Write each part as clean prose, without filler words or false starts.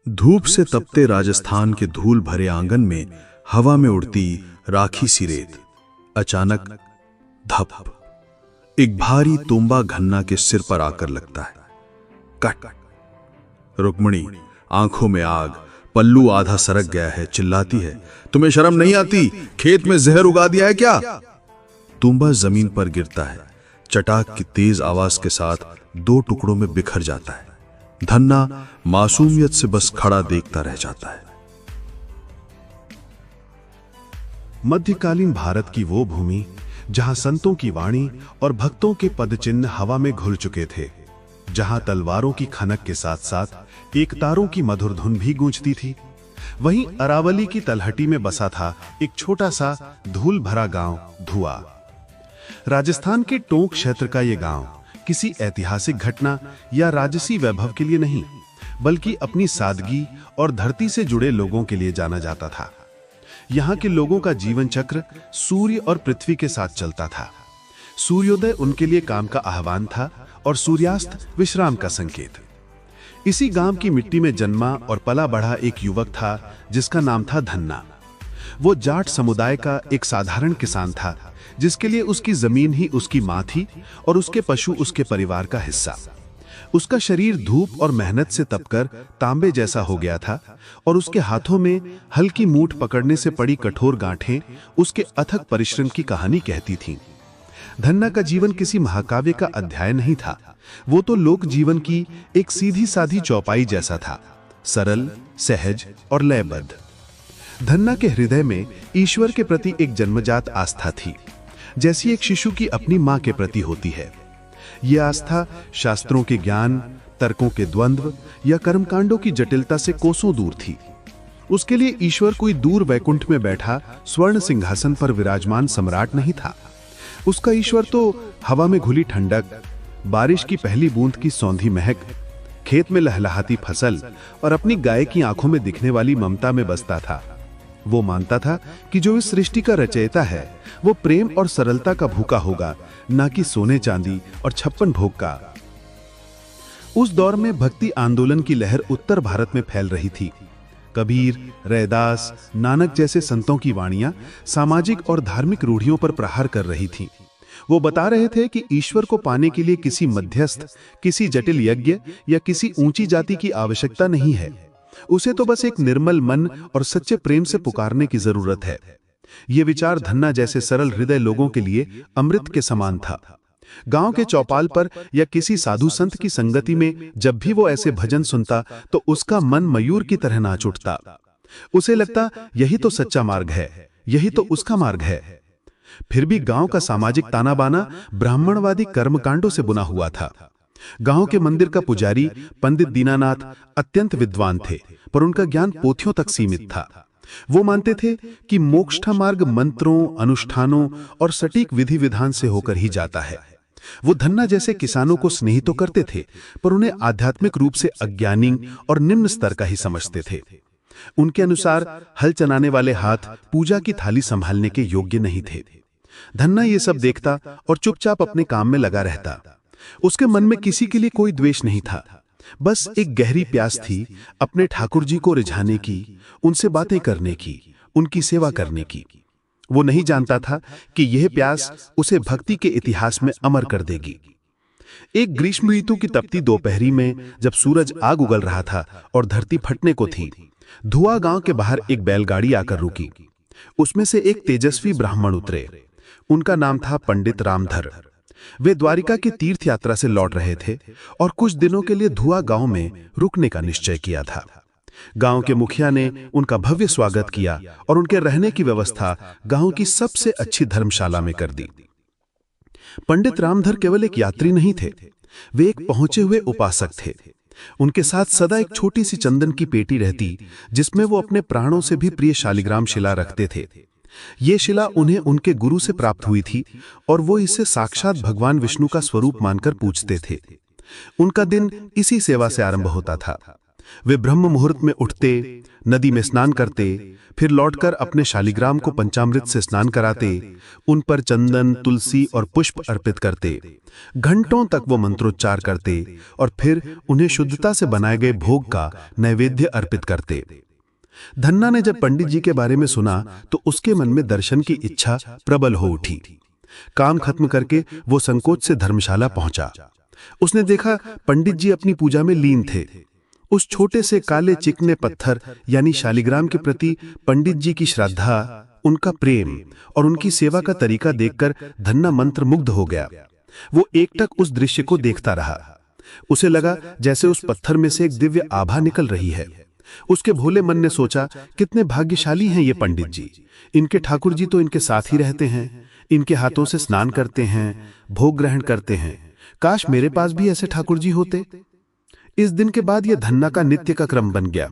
धूप से तपते राजस्थान के धूल भरे आंगन में हवा में उड़ती राखी सी रेत। अचानक धप, एक भारी तोंबा घन्ना के सिर पर आकर लगता है। कट। रुक्मिणी आंखों में आग, पल्लू आधा सरक गया है, चिल्लाती है, तुम्हें शर्म नहीं आती? खेत में जहर उगा दिया है क्या? तोंबा जमीन पर गिरता है, चटाक की तेज आवाज के साथ दो टुकड़ों में बिखर जाता है। धन्ना मासूमियत से बस खड़ा देखता रह जाता है। मध्यकालीन भारत की वो भूमि जहां संतों की वाणी और भक्तों के पदचिन्ह हवा में घुल चुके थे, जहां तलवारों की खनक के साथ साथ एकतारों की मधुर धुन भी गूंजती थी, वहीं अरावली की तलहटी में बसा था एक छोटा सा धूल भरा गांव धुआ। राजस्थान के टोंक क्षेत्र का यह गांव किसी ऐतिहासिक घटना या राजसी वैभव के लिए नहीं, बल्कि अपनी सादगी और धरती से जुड़े लोगों के लिए जाना जाता था। यहाँ के लोगों का जीवन चक्र सूर्य और पृथ्वी के साथ चलता था। सूर्योदय उनके लिए काम का आह्वान था और सूर्यास्त विश्राम का संकेत। इसी गांव की मिट्टी में जन्मा और पला बढ़ा एक युवक था जिसका नाम था धन्ना। वो जाट समुदाय का एक साधारण किसान था, जिसके लिए उसकी जमीन ही उसकी मां थी और उसके पशु उसके परिवार का हिस्सा। उसका शरीर धूप और मेहनत से तपकर तांबे जैसा हो गया था और उसके हाथों में हल्की मूठ पकड़ने से पड़ी कठोर गांठें उसके अथक परिश्रम की कहानी कहती थीं। धन्ना का जीवन किसी महाकाव्य का अध्याय नहीं था, वो तो लोक जीवन की एक सीधी साधी चौपाई जैसा था, सरल, सहज और लयबद्ध। धन्ना के हृदय में ईश्वर के प्रति एक जन्मजात आस्था थी, जैसी एक शिशु की अपनी मां के प्रति होती है। यह आस्था शास्त्रों के ज्ञान, तर्कों के द्वंद्व या कर्मकांडों की जटिलता से कोसों दूर थी। उसके लिए ईश्वर कोई दूर वैकुंठ में बैठा स्वर्ण सिंहासन पर विराजमान सम्राट नहीं था। उसका ईश्वर तो हवा में घुली ठंडक, बारिश की पहली बूंद की सौंधी महक, खेत में लहलहाती फसल और अपनी गाय की आंखों में दिखने वाली ममता में बसता था। वो मानता था कि जो इस सृष्टि का रचयिता है वो प्रेम और सरलता का भूखा होगा, ना कि सोने चांदी और 56 भोग का। उस दौर में भक्ति आंदोलन की लहर उत्तर भारत में फैल रही थी। कबीर, रैदास, नानक जैसे संतों की वाणियां सामाजिक और धार्मिक रूढ़ियों पर प्रहार कर रही थीं। वो बता रहे थे कि ईश्वर को पाने के लिए किसी मध्यस्थ, किसी जटिल यज्ञ या किसी ऊंची जाति की आवश्यकता नहीं है। उसे तो बस एक निर्मल मन और सच्चे प्रेम से पुकारने की जरूरत है। ये विचार धन्ना जैसे सरल हृदय लोगों के लिए अमृत के समान था। गांव के चौपाल पर या किसी साधु संत की संगति में जब भी वो ऐसे भजन सुनता तो उसका मन मयूर की तरह नाच उठता। उसे लगता यही तो सच्चा मार्ग है, यही तो उसका मार्ग है। फिर भी गांव का सामाजिक ताना बाना ब्राह्मणवादी कर्मकांडों से बुना हुआ था। गांव के मंदिर का पुजारी पंडित दीनानाथ अत्यंत विद्वान थे, पर उनका ज्ञान पोथियों तक सीमित था। वो मानते थे कि मोक्ष का मार्ग मंत्रों, अनुष्ठानों और सटीक विधि विधान से होकर ही जाता है। वो धन्ना जैसे किसानों को स्नेही तो करते थे, पर उन्हें आध्यात्मिक रूप से अज्ञानी और निम्न स्तर का ही समझते थे। उनके अनुसार हल चलाने वाले हाथ पूजा की थाली संभालने के योग्य नहीं थे। धन्ना ये सब देखता और चुपचाप अपने काम में लगा रहता। उसके मन में किसी के लिए कोई द्वेष नहीं था, बस एक गहरी प्यास थी अपने ठाकुर जी को रिझाने की, उनसे बातें करने की, उनकी सेवा करने की। वो नहीं जानता था कि यह प्यास उसे भक्ति के इतिहास में अमर कर देगी। एक ग्रीष्म ऋतु की तपती दोपहरी में जब सूरज आग उगल रहा था और धरती फटने को थी, धुआ गांव के बाहर एक बैलगाड़ी आकर रुकी। उसमें से एक तेजस्वी ब्राह्मण उतरे। उनका नाम था पंडित रामधर। वे द्वारिका की तीर्थ यात्रा से लौट रहे थे और कुछ दिनों के लिए धुआ गांव में रुकने का निश्चय किया था। गांव के मुखिया ने उनका भव्य स्वागत किया और उनके रहने की व्यवस्था गांव की सबसे अच्छी धर्मशाला में कर दी। पंडित रामधर केवल एक यात्री नहीं थे, वे एक पहुंचे हुए उपासक थे। उनके साथ सदा एक छोटी सी चंदन की पेटी रहती, जिसमें वो अपने प्राणों से भी प्रिय शालिग्राम शिला रखते थे। ये शिला उन्हें उनके गुरु से प्राप्त हुई थी और वो इसे साक्षात भगवान विष्णु का स्वरूप मानकर पूजते थे। उनका दिन इसी सेवा से आरंभ होता था। वे ब्रह्म मुहूर्त में उठते, नदी में स्नान करते, फिर लौटकर अपने शालिग्राम को पंचामृत से स्नान कराते, उन पर चंदन, तुलसी और पुष्प अर्पित करते। घंटों तक वो मंत्रोच्चार करते और फिर उन्हें शुद्धता से बनाए गए भोग का नैवेद्य अर्पित करते। धन्ना ने जब पंडित जी के बारे में सुना तो उसके मन में दर्शन की इच्छा प्रबल हो उठी। काम खत्म करके वो संकोच से धर्मशाला पहुंचा। उसने देखा पंडित जी अपनी पूजा में लीन थे। उस छोटे से काले चिकने पत्थर यानी शालिग्राम के प्रति पंडित जी की श्रद्धा, उनका प्रेम और उनकी सेवा का तरीका देखकर धन्ना मंत्रमुग्ध हो गया। वो एकटक उस दृश्य को देखता रहा। उसे लगा जैसे उस पत्थर में से एक दिव्य आभा निकल रही है। उसके भोले मन ने सोचा, कितने भाग्यशाली हैं ये पंडित जी। इनके ठाकुर जी तो इनके साथ ही रहते हैं, इनके हाथों से स्नान करते हैं, भोग ग्रहण करते हैं। काश मेरे पास भी ऐसे ठाकुर जी होते। इस दिन के बाद यह धन्ना का नित्य का क्रम बन गया।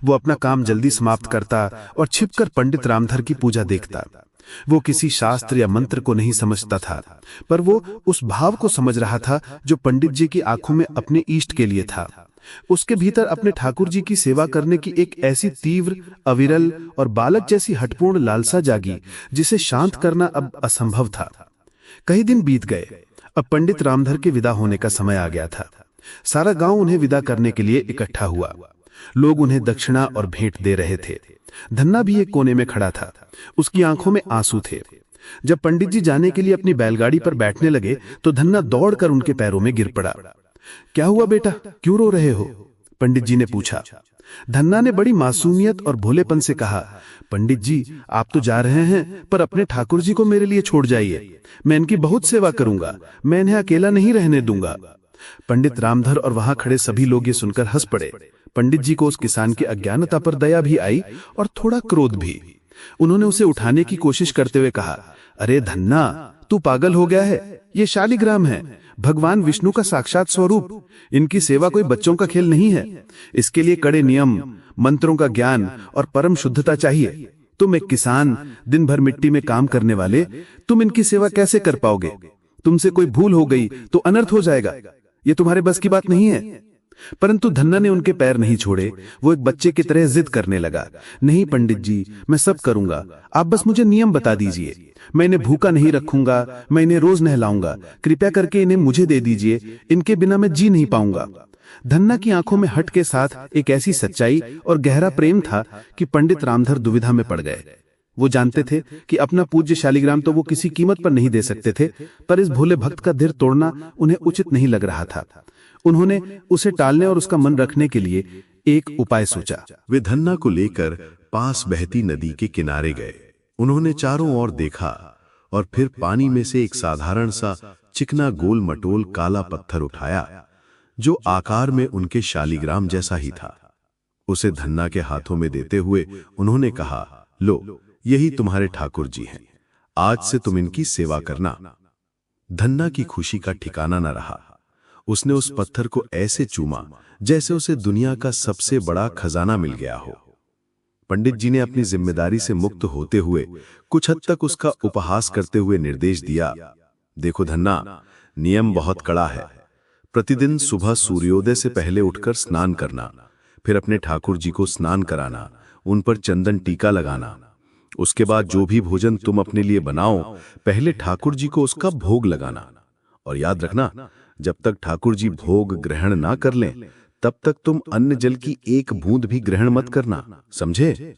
वो अपना काम जल्दी समाप्त करता और छिपकर पंडित रामधर की पूजा देखता। वो किसी शास्त्र या मंत्र को नहीं समझता था, पर वो उस भाव को समझ रहा था जो पंडित जी की आंखों में अपने इष्ट के लिए था। उसके भीतर अपने ठाकुर जी की सेवा करने की एक ऐसी तीव्र, अविरल और बालक जैसी हठपूर्ण लालसा जागी जिसे शांत करना अब असंभव था। कई दिन बीत गए। अब पंडित रामधर के विदा होने का समय आ गया था। सारा गांव उन्हें विदा करने के लिए इकट्ठा हुआ। लोग उन्हें दक्षिणा और भेंट दे रहे थे। धन्ना भी एक कोने में खड़ा था। उसकी आंखों में आंसू थे। जब पंडित जी जाने के लिए अपनी बैलगाड़ी पर बैठने लगे तो धन्ना दौड़कर उनके पैरों में गिर पड़ा। क्या हुआ बेटा, क्यों रो रहे हो? पंडित जी ने पूछा। धन्ना ने बड़ी मासूमियत और भोलेपन से कहा, पंडित जी आप तो जा रहे हैं, पर अपने ठाकुर जी को मेरे लिए छोड़ जाइए। मैं इनकी बहुत सेवा करूंगा, मैं इन्हें अकेला नहीं रहने दूंगा। पंडित रामधर और वहां खड़े सभी लोग ये सुनकर हंस पड़े। पंडित जी को उस किसान की अज्ञानता पर दया भी आई और थोड़ा क्रोध भी। उन्होंने उसे उठाने की कोशिश करते हुए कहा, अरे धन्ना, तू पागल हो गया है। ये शालिग्राम है, भगवान विष्णु का साक्षात स्वरूप। इनकी सेवा कोई बच्चों का खेल नहीं है। इसके लिए कड़े नियम, मंत्रों का ज्ञान और परम शुद्धता चाहिए। तुम एक किसान, दिन भर मिट्टी में काम करने वाले, तुम इनकी सेवा कैसे कर पाओगे? तुमसे कोई भूल हो गई तो अनर्थ हो जाएगा। ये तुम्हारे बस की बात नहीं है। परंतु धन्ना ने उनके पैर नहीं छोड़े। वो एक बच्चे की तरह जिद करने लगा, नहीं पंडित जी, मैं सब करूंगा, आप बस मुझे नियम बता दीजिए। मैं इन्हें भूखा नहीं रखूंगा, मैं इन्हें रोज नहलाऊंगा। कृपया करके इन्हें मुझे दे दीजिए, इनके बिना मैं जी नहीं पाऊंगा। धन्ना की आंखों में हट के साथ एक ऐसी सच्चाई और गहरा प्रेम था कि पंडित रामधर दुविधा में पड़ गए। वो जानते थे कि अपना पूज्य शालिग्राम तो वो किसी कीमत पर नहीं दे सकते थे, पर इस भोले भक्त का धीर तोड़ना उन्हें उचित नहीं लग रहा था। उन्होंने उसे टालने और उसका मन रखने के लिए एक उपाय सोचा। वे धन्ना को लेकर पास बहती नदी के किनारे गए। उन्होंने चारों ओर देखा और फिर पानी में से एक साधारण सा चिकना गोल मटोल काला पत्थर उठाया जो आकार में उनके शालिग्राम जैसा ही था। उसे धन्ना के हाथों में देते हुए उन्होंने कहा, लो, यही तुम्हारे ठाकुर जी हैं, आज से तुम इनकी सेवा करना। धन्ना की खुशी का ठिकाना न रहा। उसने उस पत्थर को ऐसे चूमा जैसे उसे दुनिया का सबसे बड़ा खजाना मिल गया हो। पंडित जी ने अपनी जिम्मेदारी से मुक्त होते हुए कुछ हद तक उसका उपहास करते हुए निर्देश दिया, देखो धन्ना, नियम बहुत कड़ा है। प्रतिदिन सुबह सूर्योदय से पहले उठकर स्नान करना, फिर अपने ठाकुर जी को स्नान कराना, उन पर चंदन टीका लगाना। उसके बाद जो भी भोजन तुम अपने लिए बनाओ, पहले ठाकुर जी को उसका भोग लगाना। और याद रखना, जब तक ठाकुर जी भोग ग्रहण ना कर लें, तब तक तुम अन्न जल की एक बूंद भी ग्रहण मत करना, समझे?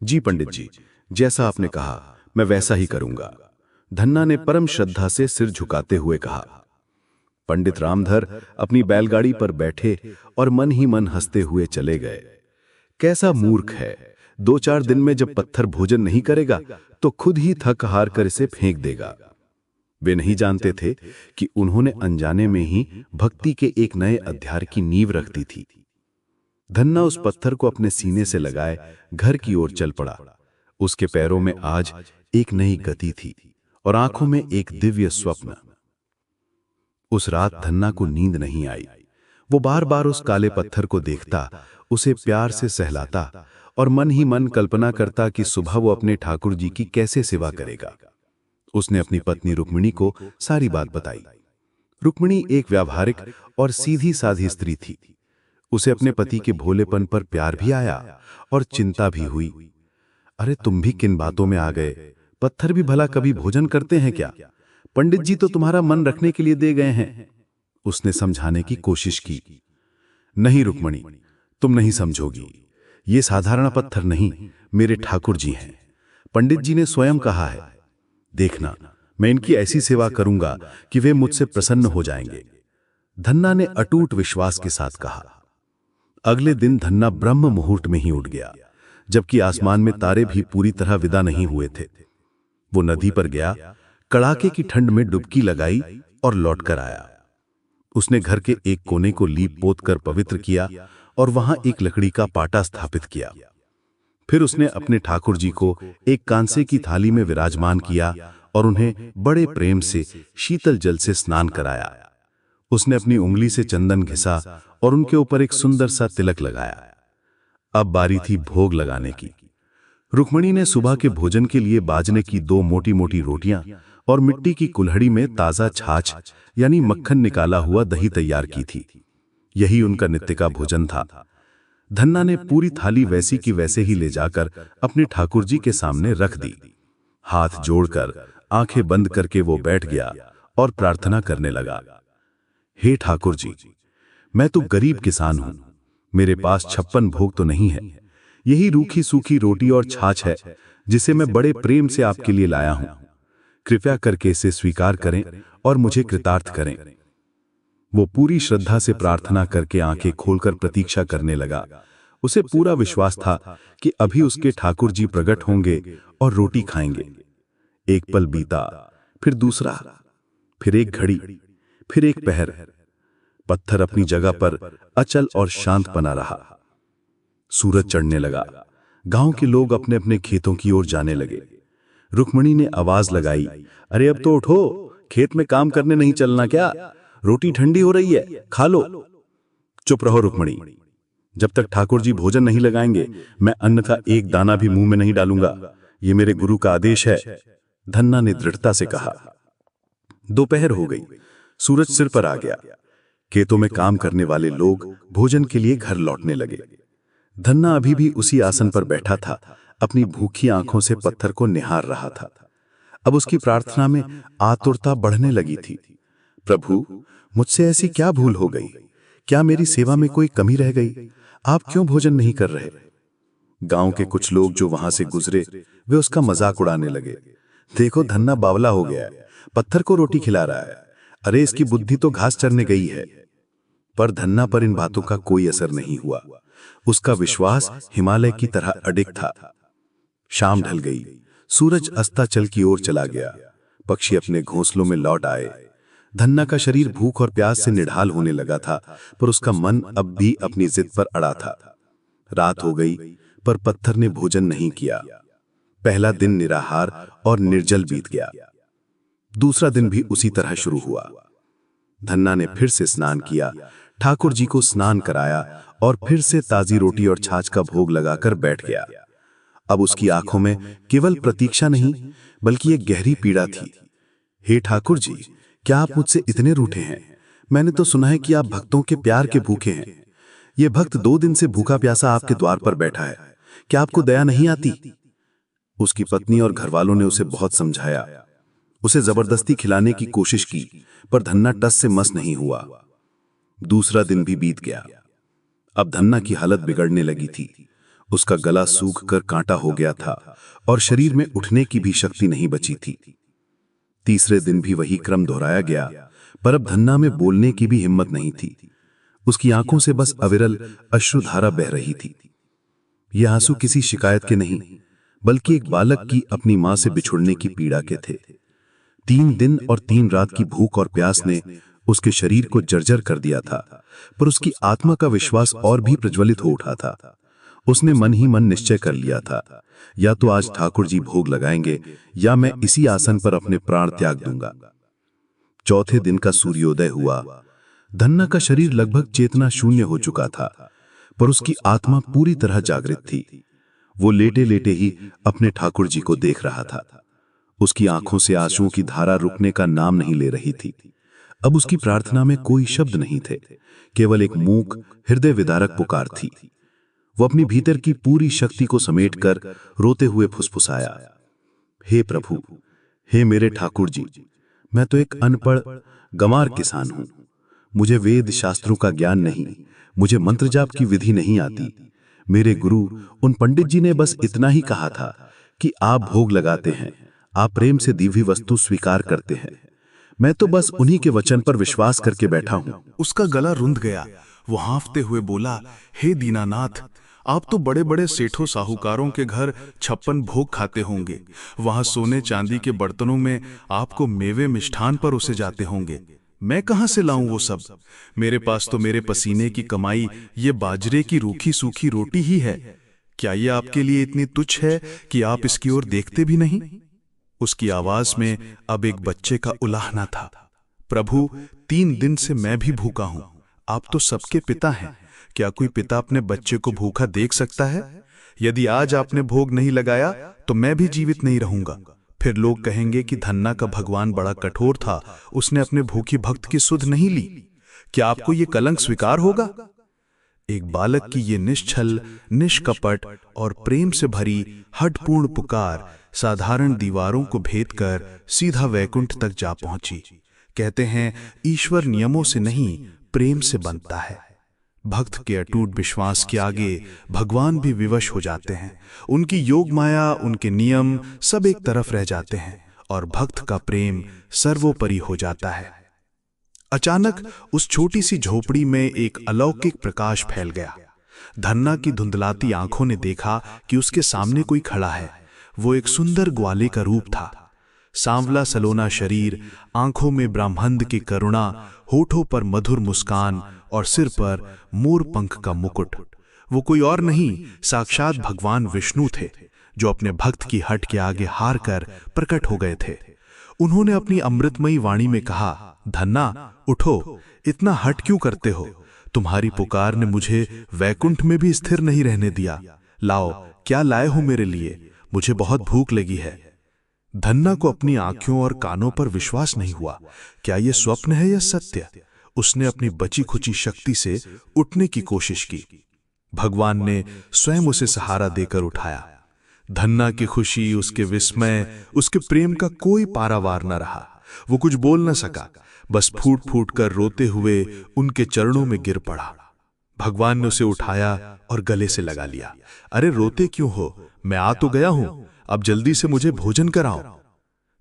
जी पंडित जी, जैसा आपने कहा मैं वैसा ही करूंगा, धन्ना ने परम श्रद्धा से सिर झुकाते हुए कहा। पंडित रामधर अपनी बैलगाड़ी पर बैठे और मन ही मन हंसते हुए चले गए। कैसा मूर्ख है, 2-4 दिन में जब पत्थर भोजन नहीं करेगा तो खुद ही थक हार कर इसे फेंक देगा। वे नहीं जानते थे कि उन्होंने अनजाने में ही भक्ति के एक नए अध्याय की नींव रख दी थी। धन्ना उस पत्थर को अपने सीने से लगाए घर की ओर चल पड़ा। उसके पैरों में आज एक नई गति थी और आंखों में एक दिव्य स्वप्न। उस रात धन्ना को नींद नहीं आई। वो बार बार उस काले पत्थर को देखता, उसे प्यार से सहलाता और मन ही मन कल्पना करता कि सुबह वो अपने ठाकुर जी की कैसे सेवा करेगा। उसने अपनी पत्नी रुक्मिणी को सारी बात बताई। रुक्मिणी एक व्यावहारिक और सीधी साधी स्त्री थी। उसे अपने पति के भोलेपन पर प्यार भी आया और चिंता भी हुई। अरे तुम भी किन बातों में आ गए? पत्थर भी भला कभी भोजन करते हैं क्या? पंडित जी तो तुम्हारा मन रखने के लिए दे गए हैं। उसने समझाने की कोशिश की। नहीं रुक्मणी, तुम नहीं समझोगी। ये साधारण पत्थर नहीं, मेरे ठाकुर जी हैं। पंडित जी ने स्वयं कहा है। देखना, मैं इनकी ऐसी सेवा करूंगा कि वे मुझसे प्रसन्न हो जाएंगे। धन्ना ने अटूट विश्वास के साथ कहा। अगले दिन धन्ना ब्रह्म मुहूर्त में ही उठ गया, जबकि आसमान में तारे भी पूरी तरह विदा नहीं हुए थे। वो नदी पर गया, कड़ाके की ठंड में डुबकी लगाई और लौट कर आया। उसने घर के एक कोने को लीप पोत कर पवित्र किया और वहां एक लकड़ी का पाटा स्थापित किया। फिर उसने अपने ठाकुर जी को एक कांसे की थाली में विराजमान किया और उन्हें बड़े प्रेम से शीतल जल से स्नान कराया। उसने अपनी उंगली से चंदन घिसा और उनके ऊपर एक सुंदर सा तिलक लगाया। अब बारी थी भोग लगाने की। रुक्मणी ने सुबह के भोजन के लिए बाजरे की 2 मोटी मोटी रोटियां और मिट्टी की कुल्हड़ी में ताजा छाछ यानी मक्खन निकाला हुआ दही तैयार की थी। यही उनका नित्य का भोजन था। धन्ना ने पूरी थाली वैसी की वैसे ही ले जाकर अपने ठाकुर जी के सामने रख दी। हाथ जोड़कर आंखें बंद करके वो बैठ गया और प्रार्थना करने लगा। हे ठाकुर जी, मैं तो गरीब किसान हूं। मेरे पास 56 भोग तो नहीं है। यही रूखी सूखी रोटी और छाछ है जिसे मैं बड़े प्रेम से आपके लिए लाया हूं। कृपया करके इसे स्वीकार करें और मुझे कृतार्थ करें। वो पूरी श्रद्धा से प्रार्थना करके आंखें खोलकर प्रतीक्षा करने लगा। उसे पूरा विश्वास था कि अभी उसके ठाकुर जी प्रकट होंगे और रोटी खाएंगे। एक पल बीता, फिर दूसरा, फिर एक घड़ी, फिर एक पहर। पत्थर अपनी जगह पर अचल और शांत बना रहा। सूरज चढ़ने लगा। गांव के लोग अपने अपने खेतों की ओर जाने लगे। रुक्मणी ने आवाज लगाई, अरे अब तो उठो, खेत में काम करने नहीं चलना क्या? रोटी ठंडी हो रही है, खा लो। चुप रहो रुक्मणी, जब तक ठाकुर जी भोजन नहीं लगाएंगे मैं अन्न का एक दाना भी मुंह में नहीं डालूंगा। ये मेरे गुरु का आदेश है, धन्ना ने दृढ़ता से कहा। दोपहर हो गई, सूरज सिर पर आ गया। खेतों में काम करने वाले लोग भोजन के लिए घर लौटने लगे। धन्ना अभी भी उसी आसन पर बैठा था, अपनी भूखी आंखों से पत्थर को निहार रहा था। अब उसकी प्रार्थना में आतुरता बढ़ने लगी थी। प्रभु, मुझसे ऐसी क्या भूल हो गई? क्या मेरी सेवा में कोई कमी रह गई? आप क्यों भोजन नहीं कर रहे? गांव के कुछ लोग जो वहां से गुजरे वे उसका मजाक उड़ाने लगे। देखो, धन्ना बावला हो गया है, पत्थर को रोटी खिला रहा है। अरे इसकी बुद्धि तो घास चरने गई है। पर धन्ना पर इन बातों का कोई असर नहीं हुआ। उसका विश्वास हिमालय की तरह अडिग था। शाम ढल गई, सूरज अस्ताचल की ओर चला गया। पक्षी अपने घोंसलों में लौट आए। धन्ना का शरीर भूख और प्यास से निढाल होने लगा था, पर उसका मन अब भी अपनी जिद पर अड़ा था। रात हो गई, पर पत्थर ने भोजन नहीं किया। पहला दिन निराहार और निर्जल बीत गया। दूसरा दिन भी उसी तरह शुरू हुआ। धन्ना ने फिर से स्नान किया, ठाकुर जी को स्नान कराया और फिर से ताजी रोटी और छाछ का भोग लगाकर बैठ गया। अब उसकी आंखों में केवल प्रतीक्षा नहीं, बल्कि एक गहरी पीड़ा थी। हे ठाकुर जी, क्या आप मुझसे इतने रूठे हैं? मैंने तो सुना है कि आप भक्तों के प्यार के भूखे हैं। ये भक्त 2 दिन से भूखा प्यासा आपके द्वार पर बैठा है। क्या आपको दया नहीं आती? उसकी पत्नी और घरवालों ने उसे बहुत समझाया। उसे जबरदस्ती खिलाने की कोशिश की, पर धन्ना टस से मस नहीं हुआ। दूसरा दिन भी बीत गया। अब धन्ना की हालत बिगड़ने लगी थी। उसका गला सूख कर कांटा हो गया था और शरीर में उठने की भी शक्ति नहीं बची थी। तीसरे दिन भी वही क्रम दोहराया गया, पर अब धन्ना में बोलने की भी हिम्मत नहीं थी। उसकी आंखों से बस अविरल अश्रुधारा बह रही थी। ये आंसू किसी शिकायत के नहीं, बल्कि एक बालक की अपनी मां से बिछुड़ने की पीड़ा के थे। 3 दिन और 3 रात की भूख और प्यास ने उसके शरीर को जर्जर कर दिया था, पर उसकी आत्मा का विश्वास और भी प्रज्वलित हो उठा था। उसने मन ही मन निश्चय कर लिया था, या तो आज ठाकुर जी भोग लगाएंगे या मैं इसी आसन पर अपने प्राण त्याग दूंगा। चौथे दिन का सूर्योदय हुआ। धन्ना का शरीर लगभग चेतना शून्य हो चुका था, पर उसकी आत्मा पूरी तरह जागृत थी। वो लेटे लेटे ही अपने ठाकुर जी को देख रहा था। उसकी आंखों से आंसुओं की धारा रुकने का नाम नहीं ले रही थी। अब उसकी प्रार्थना में कोई शब्द नहीं थे, केवल एक मूक हृदय विदारक पुकार थी। वो अपनी भीतर की पूरी शक्ति को समेटकर रोते हुए फुसफुसाया, हे प्रभु, हे मेरे ठाकुर जी, मैं तो एक अनपढ़ गंवार किसान हूं। मुझे वेद शास्त्रों का ज्ञान नहीं, मुझे मंत्र जाप की विधि नहीं आती। मेरे गुरु उन पंडित जी ने बस इतना ही कहा था कि आप भोग लगाते हैं, आप प्रेम से दी हुई वस्तु स्वीकार करते हैं। मैं तो बस उन्हीं के वचन पर विश्वास करके बैठा हूं। उसका गला रुंध गया। वो हांफते हुए बोला, हे दीनानाथ, आप तो बड़े बड़े सेठों साहूकारों के घर 56 भोग खाते होंगे। वहां सोने चांदी के बर्तनों में आपको मेवे मिष्ठान परोसे जाते होंगे। मैं कहां से लाऊं वो सब? मेरे पास तो मेरे पसीने की कमाई ये बाजरे की रूखी सूखी रोटी ही है। क्या ये आपके लिए इतनी तुच्छ है कि आप इसकी ओर देखते भी नहीं? उसकी आवाज में अब एक बच्चे का उलाहना था। प्रभु, 3 दिन से मैं भी भूखा हूं। आप तो सबके पिता हैं। क्या कोई पिता अपने बच्चे को भूखा देख सकता है? यदि आज आपने भोग नहीं लगाया तो मैं भी जीवित नहीं रहूंगा। फिर लोग कहेंगे कि धन्ना का भगवान बड़ा कठोर था, उसने अपने भूखी भक्त की सुध नहीं ली। क्या आपको ये कलंक स्वीकार होगा? एक बालक की ये निश्छल, निष्कपट और प्रेम से भरी हठपूर्ण पुकार साधारण दीवारों को भेद कर सीधा वैकुंठ तक जा पहुंची। कहते हैं, ईश्वर नियमों से नहीं, प्रेम से बनता है। भक्त के अटूट विश्वास के आगे भगवान भी विवश हो जाते हैं। उनकी योग माया, उनके नियम सब एक तरफ रह जाते हैं और भक्त का प्रेम सर्वोपरि हो जाता है। अचानक उस छोटी सी झोपड़ी में एक अलौकिक प्रकाश फैल गया। धन्ना की धुंधलाती आंखों ने देखा कि उसके सामने कोई खड़ा है। वो एक सुंदर ग्वाले का रूप था। सांवला सलोना शरीर, आंखों में ब्रह्मांड की करुणा, होठों पर मधुर मुस्कान और सिर पर मोर पंख का मुकुट। वो कोई और नहीं, साक्षात भगवान विष्णु थे, जो अपने भक्त की हट के आगे हार कर प्रकट हो गए थे। उन्होंने अपनी अमृतमयी वाणी में कहा, धन्ना, उठो, इतना हट क्यों करते हो? तुम्हारी पुकार ने मुझे वैकुंठ में भी स्थिर नहीं रहने दिया। लाओ, क्या लाए हो मेरे लिए? मुझे बहुत भूख लगी है। धन्ना को अपनी आंखों और कानों पर विश्वास नहीं हुआ। क्या यह स्वप्न है या सत्य? उसने अपनी बची खुची शक्ति से उठने की कोशिश की। भगवान ने स्वयं उसे सहारा देकर उठाया। धन्ना की खुशी, उसके विस्मय, उसके प्रेम का कोई पारावार न रहा। वो कुछ बोल न सका, बस फूट फूट कर रोते हुए उनके चरणों में गिर पड़ा। भगवान ने उसे उठाया और गले से लगा लिया। अरे रोते क्यों हो? मैं आ तो गया हूं, अब जल्दी से मुझे भोजन कराओ।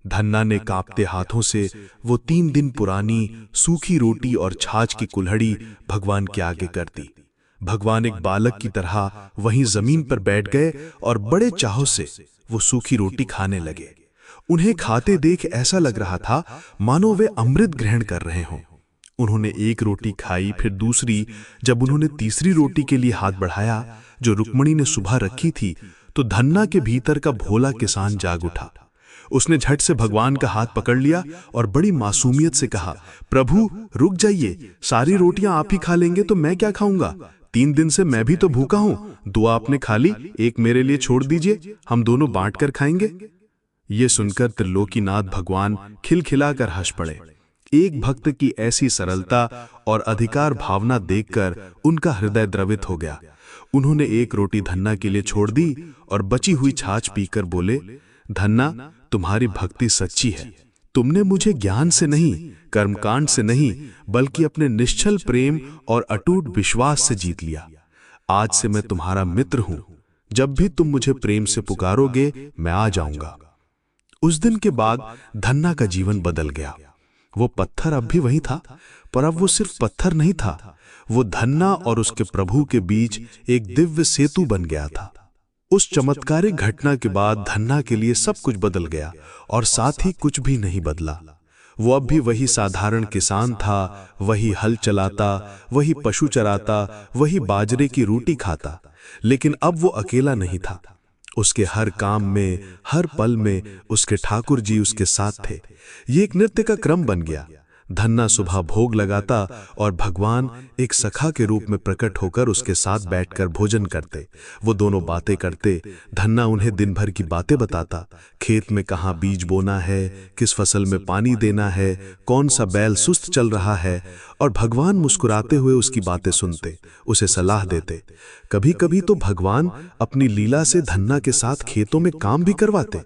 धन्ना ने कांपते हाथों से वो 3 दिन पुरानी सूखी रोटी और छाछ की कुल्हड़ी भगवान के आगे कर दी। भगवान एक बालक की तरह वहीं जमीन पर बैठ गए और बड़े चाव से वो सूखी रोटी खाने लगे। उन्हें खाते देख ऐसा लग रहा था मानो वे अमृत ग्रहण कर रहे हों। उन्होंने एक रोटी खाई, फिर दूसरी। जब उन्होंने तीसरी रोटी के लिए हाथ बढ़ाया, जो रुक्मणी ने सुबह रखी थी, तो धन्ना के भीतर का भोला किसान जाग उठा। उसने झट से भगवान का हाथ पकड़ लिया और बड़ी मासूमियत से कहा, प्रभु रुक जाइए, सारी रोटियां आप ही खा लेंगे तो मैं क्या खाऊंगा? 3 दिन से मैं भी तो भूखा हूं। 2 आपने खा ली, एक मेरे लिए छोड़ दीजिए, हम दोनों बांट कर खाएंगे। ये सुनकर त्रिलोकीनाथ भगवान खिलखिलाकर हंस पड़े। एक भक्त की ऐसी सरलता और अधिकार भावना देखकर उनका हृदय द्रवित हो गया। उन्होंने एक रोटी धन्ना के लिए छोड़ दी और बची हुई छाछ पीकर बोले, धन्ना, तुम्हारी भक्ति सच्ची है। तुमने मुझे ज्ञान से नहीं, कर्मकांड से नहीं, बल्कि अपने निश्चल प्रेम और अटूट विश्वास से जीत लिया। आज से मैं तुम्हारा मित्र हूं। जब भी तुम मुझे प्रेम से पुकारोगे, मैं आ जाऊंगा। उस दिन के बाद धन्ना का जीवन बदल गया। वो पत्थर अब भी वही था, पर अब वो सिर्फ पत्थर नहीं था। वो धन्ना और उसके प्रभु के बीच एक दिव्य सेतु बन गया था। उस चमत्कारिक घटना के बाद धन्ना के लिए सब कुछ बदल गया और साथ ही कुछ भी नहीं बदला। वो अब भी वही साधारण किसान था, वही हल चलाता, वही पशु चराता, वही बाजरे की रोटी खाता। लेकिन अब वो अकेला नहीं था। उसके हर काम में, हर पल में उसके ठाकुर जी उसके साथ थे। ये एक नृत्य का क्रम बन गया। धन्ना सुबह भोग लगाता और भगवान एक सखा के रूप में प्रकट होकर उसके साथ बैठकर भोजन करते। वो दोनों बातें करते। धन्ना उन्हें दिन भर की बातें बताता, खेत में कहाँ बीज बोना है, किस फसल में पानी देना है, कौन सा बैल सुस्त चल रहा है, और भगवान मुस्कुराते हुए उसकी बातें सुनते, उसे सलाह देते। कभी कभी तो भगवान अपनी लीला से धन्ना के साथ खेतों में काम भी करवाते।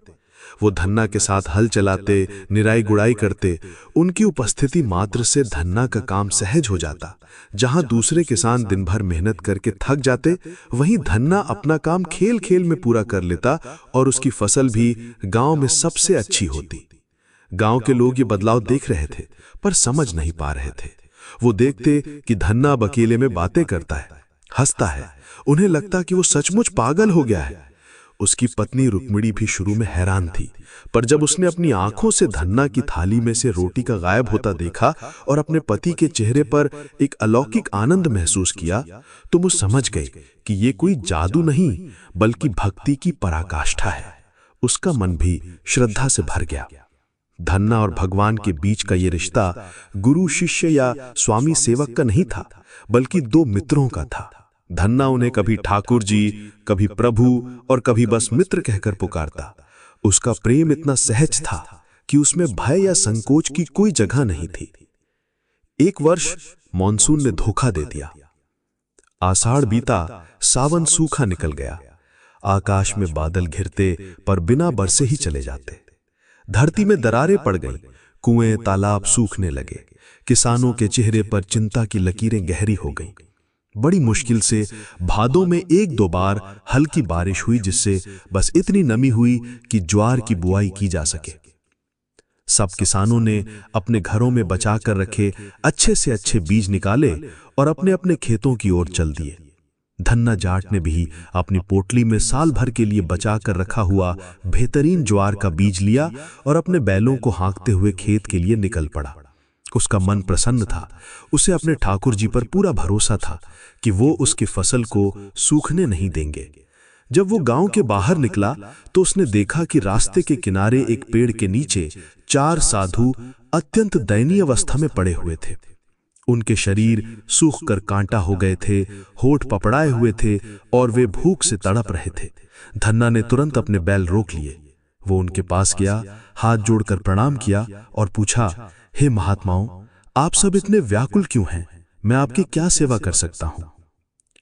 वो धन्ना के साथ हल चलाते, निराई गुड़ाई करते। उनकी उपस्थिति मात्र से धन्ना का काम सहज हो जाता। जहां दूसरे किसान दिन भर मेहनत करके थक जाते, वहीं धन्ना अपना काम खेल खेल में पूरा कर लेता और उसकी फसल भी गांव में सबसे अच्छी होती। गांव के लोग ये बदलाव देख रहे थे, पर समझ नहीं पा रहे थे। वो देखते कि धन्ना अब अकेले में बातें करता है, हंसता है। उन्हें लगता कि वो सचमुच पागल हो गया है। उसकी पत्नी रुक्मिणी भी शुरू में हैरान थी, पर जब उसने अपनी आंखों से धन्ना की थाली में से रोटी का गायब होता देखा और अपने पति के चेहरे पर एक अलौकिक आनंद महसूस किया, तो वो समझ गई कि ये कोई जादू नहीं बल्कि भक्ति की पराकाष्ठा है। उसका मन भी श्रद्धा से भर गया। धन्ना और भगवान के बीच का ये रिश्ता गुरु शिष्य या स्वामी सेवक का नहीं था, बल्कि दो मित्रों का था। धन्ना उन्हें कभी ठाकुर जी, कभी प्रभु और कभी बस मित्र कहकर पुकारता। उसका प्रेम इतना सहज था कि उसमें भय या संकोच की कोई जगह नहीं थी। एक वर्ष मॉनसून ने धोखा दे दिया। आषाढ़ बीता, सावन सूखा निकल गया। आकाश में बादल घिरते पर बिना बरसे ही चले जाते। धरती में दरारें पड़ गईं, कुएं तालाब सूखने लगे। किसानों के चेहरे पर चिंता की लकीरें गहरी हो गईं। बड़ी मुश्किल से भादों में एक दो बार हल्की बारिश हुई, जिससे बस इतनी नमी हुई कि ज्वार की बुआई की जा सके। सब किसानों ने अपने घरों में बचा कर रखे अच्छे से अच्छे बीज निकाले और अपने अपने खेतों की ओर चल दिए। धन्ना जाट ने भी अपनी पोटली में साल भर के लिए बचा कर रखा हुआ बेहतरीन ज्वार का बीज लिया और अपने बैलों को हाँकते हुए खेत के लिए निकल पड़ा। उसका मन प्रसन्न था। उसे अपने ठाकुर जी पर पूरा भरोसा था कि वो उसकी फसल को सूखने नहीं देंगे। जब वो गांव के बाहर निकला तो उसने देखा कि रास्ते के किनारे एक पेड़ के नीचे 4 साधु अत्यंत दयनीय अवस्था में पड़े हुए थे। उनके शरीर सूखकर कांटा हो गए थे, होठ पपड़ाए हुए थे और वे भूख से तड़प रहे थे। धन्ना ने तुरंत अपने बैल रोक लिए। वो उनके पास गया, हाथ जोड़कर प्रणाम किया और पूछा, हे महात्माओं, आप सब इतने व्याकुल क्यों हैं? मैं आपकी क्या सेवा कर सकता हूं?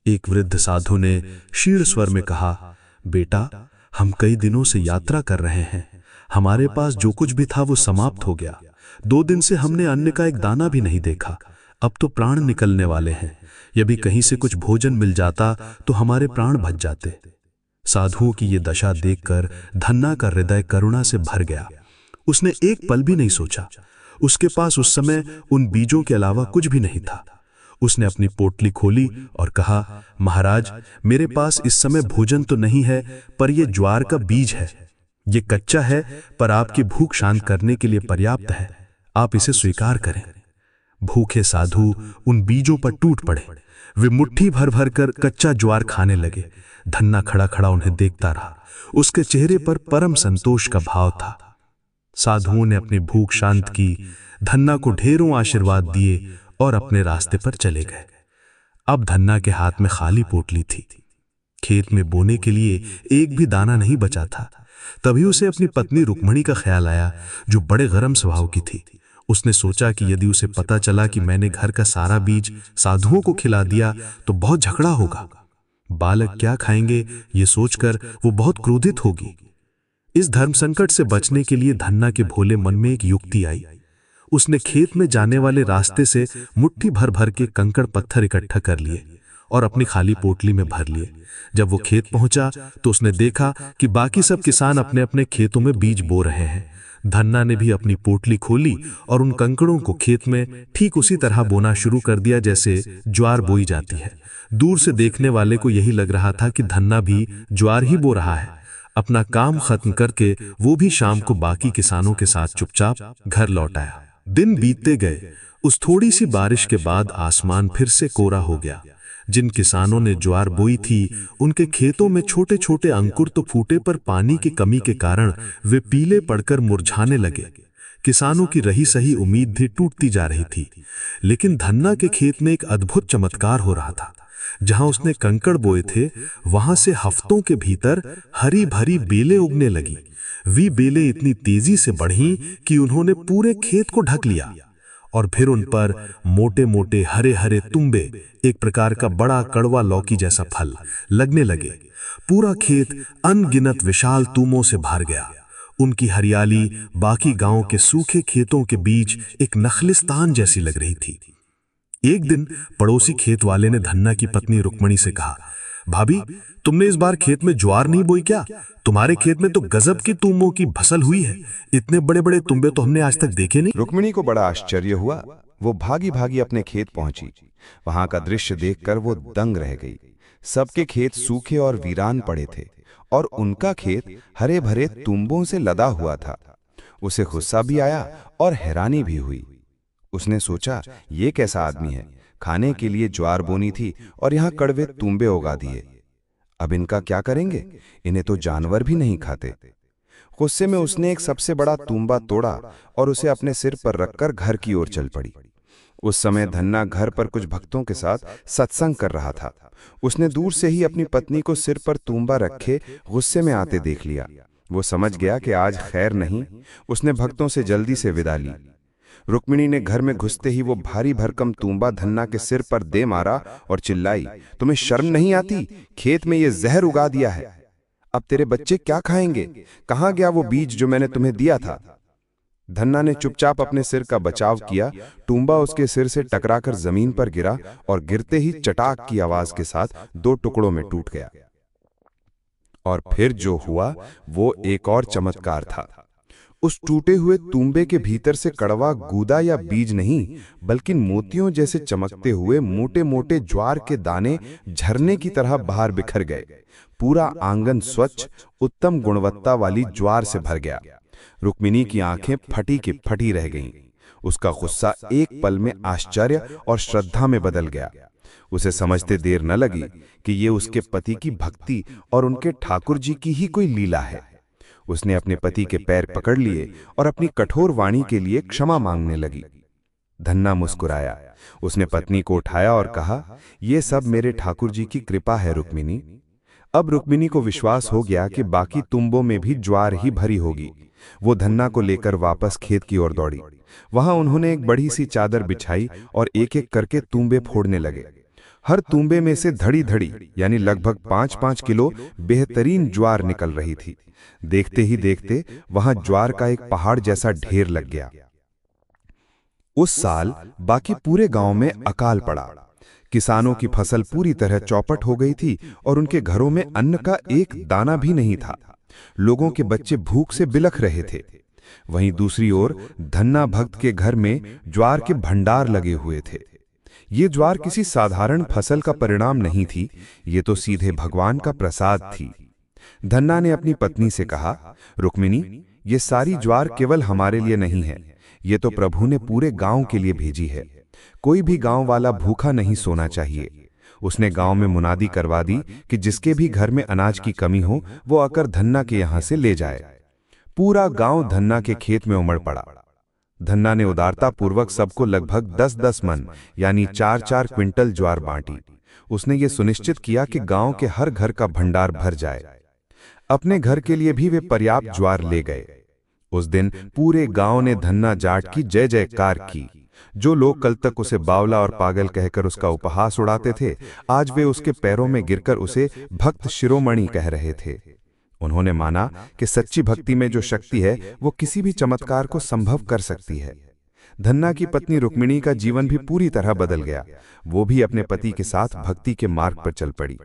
एक वृद्ध साधु ने क्षीण स्वर में कहा, बेटा, हम कई दिनों से यात्रा कर रहे हैं। हमारे पास जो कुछ भी था वो समाप्त हो गया। 2 दिन से हमने अन्न का एक दाना भी नहीं देखा। अब तो प्राण निकलने वाले हैं। यदि कहीं से कुछ भोजन मिल जाता तो हमारे प्राण बच जाते। साधुओं की ये दशा देखकर धन्ना का हृदय करुणा से भर गया। उसने एक पल भी नहीं सोचा। उसके पास उस समय उन बीजों के अलावा कुछ भी नहीं था। उसने अपनी पोटली खोली और कहा, महाराज, मेरे पास इस समय भोजन तो नहीं है, पर यह ज्वार का बीज है। ये कच्चा है, पर आपकी भूख शांत करने के लिए पर्याप्त है। आप इसे स्वीकार करें। भूखे साधु उन बीजों पर टूट पड़े। वे मुट्ठी भर भर कर कच्चा ज्वार खाने लगे। धन्ना खड़ा खड़ा उन्हें देखता रहा। उसके चेहरे पर परम संतोष का भाव था। साधुओं ने अपनी भूख शांत की, धन्ना को ढेरों आशीर्वाद दिए और अपने रास्ते पर चले गए। अब धन्ना के हाथ में खाली पोटली थी। खेत में बोने के लिए एक भी दाना नहीं बचा था। तभी उसे अपनी पत्नी रुक्मिणी का ख्याल आया, जो बड़े गरम स्वभाव की थी। उसने सोचा कि यदि उसे पता चला कि मैंने घर का सारा बीज साधुओं को खिला दिया तो बहुत झगड़ा होगा। बालक क्या खाएंगे, ये सोचकर वो बहुत क्रोधित होगी। इस धर्म संकट से बचने के लिए धन्ना के भोले मन में एक युक्ति आई। उसने खेत में जाने वाले रास्ते से मुट्ठी भर भर के कंकड़ पत्थर इकट्ठा कर लिए और अपनी खाली पोटली में भर लिए। जब वो खेत पहुंचा तो उसने देखा कि बाकी सब किसान अपने अपने खेतों में बीज बो रहे हैं। धन्ना ने भी अपनी पोटली खोली और उन कंकड़ों को खेत में ठीक उसी तरह बोना शुरू कर दिया जैसे ज्वार बोई जाती है। दूर से देखने वाले को यही लग रहा था कि धन्ना भी ज्वार ही बो रहा है। अपना काम खत्म करके वो भी शाम को बाकी किसानों के साथ चुपचाप घर लौट आया। दिन बीतते गए। उस थोड़ी सी बारिश के बाद आसमान फिर से कोरा हो गया। जिन किसानों ने ज्वार बोई थी, उनके खेतों में छोटे छोटे अंकुर तो फूटे, पर पानी की कमी के कारण वे पीले पड़कर मुरझाने लगे। किसानों की रही सही उम्मीद भी टूटती जा रही थी। लेकिन धन्ना के खेत में एक अद्भुत चमत्कार हो रहा था। जहां उसने कंकड़ बोए थे, वहां से हफ्तों के भीतर हरी भरी बेलें उगने लगी। वे बेलें इतनी तेजी से बढ़ीं कि उन्होंने पूरे खेत को ढक लिया और फिर उन पर मोटे मोटे हरे हरे तुम्बे, एक प्रकार का बड़ा कड़वा लौकी जैसा फल, लगने लगे। पूरा खेत अनगिनत विशाल तुमों से भर गया। उनकी हरियाली बाकी गांव के सूखे खेतों के बीच एक नखलिस्तान जैसी लग रही थी। एक दिन पड़ोसी खेत वाले ने धन्ना की पत्नी रुक्मणी से कहा, भाभी, तुमने इस बार खेत में ज्वार नहीं बोई क्या? तुम्हारे खेत में तो गजब की तुमों की फसल हुई है। इतने बड़े बड़े तुम्बे तो हमने आज तक देखे नहीं। रुक्मिणी को बड़ा आश्चर्य हुआ। वो भागी भागी अपने खेत पहुंची। वहां का दृश्य देखकर वो दंग रह गई। सबके खेत सूखे और वीरान पड़े थे और उनका खेत हरे भरे तुम्बों से लदा हुआ था। उसे गुस्सा भी आया और हैरानी भी हुई। उसने सोचा, ये कैसा आदमी है, खाने के लिए ज्वार बोनी थी और यहाँ कड़वे तुम्बे उगा दिए। अब इनका क्या करेंगे? इन्हें तो जानवर भी नहीं खाते। गुस्से में उसने एक सबसे बड़ा तुम्बा तोड़ा और उसे अपने सिर पर रखकर घर की ओर चल पड़ी। उस समय धन्ना घर पर कुछ भक्तों के साथ सत्संग कर रहा था। उसने दूर से ही अपनी पत्नी को सिर पर तुम्बा रखे गुस्से में आते देख लिया। वो समझ गया कि आज खैर नहीं। उसने भक्तों से जल्दी से विदा ली। रुक्मिणी ने घर में घुसते ही वो भारी भरकम तुम्बा धन्ना के सिर पर दे मारा और चिल्लाई, तुम्हें शर्म नहीं आती? खेत में ये जहर उगा दिया है। अब तेरे बच्चे क्या खाएंगे? कहाँ गया वो बीज जो मैंने तुम्हें दिया था? धन्ना ने चुपचाप अपने सिर का बचाव किया। तुम्बा उसके सिर से टकराकर जमीन पर गिरा और गिरते ही चटाक की आवाज के साथ 2 टुकड़ों में टूट गया। और फिर जो हुआ वो एक और चमत्कार था। उस टूटे हुए तुम्बे के भीतर से कड़वा गूदा या बीज नहीं, बल्कि मोतियों जैसे चमकते हुए मोटे मोटे ज्वार के दाने झरने की तरह बाहर बिखर गए। पूरा आंगन स्वच्छ, उत्तम गुणवत्ता वाली ज्वार से भर गया। रुक्मिणी की आंखें फटी की फटी रह गईं। उसका गुस्सा एक पल में आश्चर्य और श्रद्धा में बदल गया। उसे समझते देर न लगी कि ये उसके पति की भक्ति और उनके ठाकुर जी की ही कोई लीला है। उसने अपने पति के पैर पकड़ लिए और अपनी कठोर वाणी के लिए क्षमा मांगने लगी। धन्ना मुस्कुराया। उसने पत्नी को उठाया और कहा, यह सब मेरे ठाकुर जी की कृपा है रुक्मिणी। अब रुक्मिणी को विश्वास हो गया कि बाकी तुम्बों में भी ज्वार ही भरी होगी। वो धन्ना को लेकर वापस खेत की ओर दौड़ी। वहां उन्होंने एक बड़ी सी चादर बिछाई और एक एक करके तुम्बे फोड़ने लगे। हर तुम्बे में से धड़ी धड़ी यानी लगभग 5-5 किलो बेहतरीन ज्वार निकल रही थी। देखते ही देखते वहां ज्वार का एक पहाड़ जैसा ढेर लग गया। उस साल बाकी पूरे गांव में अकाल पड़ा। किसानों की फसल पूरी तरह चौपट हो गई थी और उनके घरों में अन्न का एक दाना भी नहीं था। लोगों के बच्चे भूख से बिलख रहे थे। वहीं दूसरी ओर धन्ना भक्त के घर में ज्वार के भंडार लगे हुए थे। ये ज्वार किसी साधारण फसल का परिणाम नहीं थी, ये तो सीधे भगवान का प्रसाद थी। धन्ना ने अपनी पत्नी से कहा, रुक्मिणी, ये सारी ज्वार केवल हमारे लिए नहीं है, ये तो प्रभु ने पूरे गांव के लिए भेजी है। कोई भी गांव वाला भूखा नहीं सोना चाहिए। उसने गांव में मुनादी करवा दी कि जिसके भी घर में अनाज की कमी हो वो आकर धन्ना के यहां से ले जाए। पूरा गांव धन्ना के खेत में उमड़ पड़ा। धन्ना ने उदारता पूर्वक सबको लगभग 10-10 मन यानी 4-4 क्विंटल ज्वार बांटी। उसने ये सुनिश्चित किया कि गांव के हर घर का भंडार भर जाए। अपने घर के लिए भी वे पर्याप्त ज्वार ले गए। उस दिन पूरे गांव ने धन्ना जाट की जय जयकार की। जो लोग कल तक उसे बावला और पागल कहकर उसका उपहास उड़ाते थे, आज वे उसके पैरों में गिरकर उसे भक्त शिरोमणि कह रहे थे। उन्होंने माना कि सच्ची भक्ति में जो शक्ति है वो किसी भी चमत्कार को संभव कर सकती है। धन्ना की पत्नी रुक्मिणी का जीवन भी पूरी तरह बदल गया। वो भी अपने पति के साथ भक्ति के मार्ग पर चल पड़ी।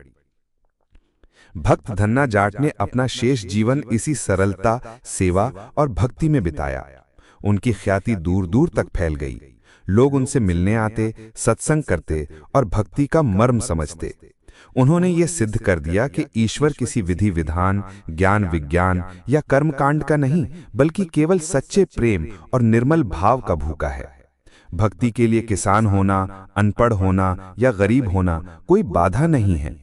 भक्त धन्ना जाट ने अपना शेष जीवन इसी सरलता, सेवा और भक्ति में बिताया। उनकी ख्याति दूर दूर तक फैल गई। लोग उनसे मिलने आते, सत्संग करते और भक्ति का मर्म समझते। उन्होंने ये सिद्ध कर दिया कि ईश्वर किसी विधि विधान, ज्ञान विज्ञान या कर्मकांड का नहीं, बल्कि केवल सच्चे प्रेम और निर्मल भाव का भूखा है। भक्ति के लिए किसान होना, अनपढ़ होना या गरीब होना कोई बाधा नहीं है।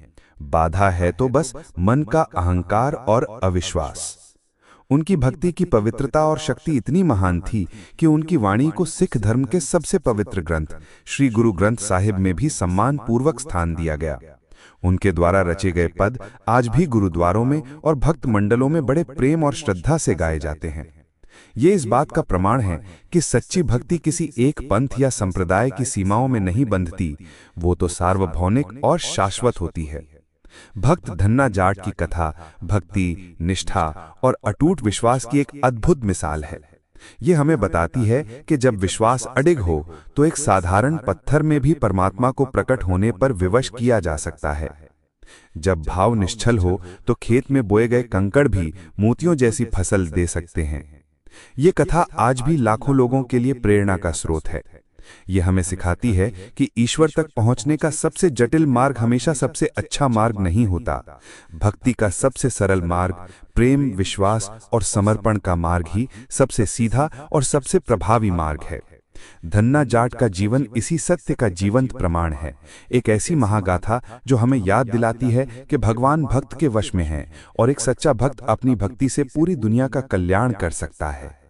बाधा है तो बस मन का अहंकार और अविश्वास। उनकी भक्ति की पवित्रता और शक्ति इतनी महान थी कि उनकी वाणी को सिख धर्म के सबसे पवित्र ग्रंथ श्री गुरु ग्रंथ साहिब में भी सम्मान पूर्वक स्थान दिया गया। उनके द्वारा रचे गए पद आज भी गुरुद्वारों में और भक्त मंडलों में बड़े प्रेम और श्रद्धा से गाए जाते हैं। ये इस बात का प्रमाण है कि सच्ची भक्ति किसी एक पंथ या संप्रदाय की सीमाओं में नहीं बंधती, वो तो सार्वभौमिक और शाश्वत होती है। भक्त धन्ना जाट की कथा भक्ति, निष्ठा और अटूट विश्वास की एक अद्भुत मिसाल है। ये हमें बताती है कि जब विश्वास अडिग हो तो एक साधारण पत्थर में भी परमात्मा को प्रकट होने पर विवश किया जा सकता है। जब भाव निश्चल हो तो खेत में बोए गए कंकड़ भी मोतियों जैसी फसल दे सकते हैं। ये कथा आज भी लाखों लोगों के लिए प्रेरणा का स्रोत है। ये हमें सिखाती है कि ईश्वर तक पहुंचने का सबसे जटिल मार्ग हमेशा सबसे अच्छा मार्ग नहीं होता। भक्ति का सबसे सरल मार्ग, प्रेम, विश्वास और समर्पण का मार्ग ही सबसे सीधा और सबसे प्रभावी मार्ग है। धन्ना जाट का जीवन इसी सत्य का जीवंत प्रमाण है। एक ऐसी महागाथा जो हमें याद दिलाती है कि भगवान भक्त के वश में है और एक सच्चा भक्त अपनी भक्ति से पूरी दुनिया का कल्याण कर सकता है।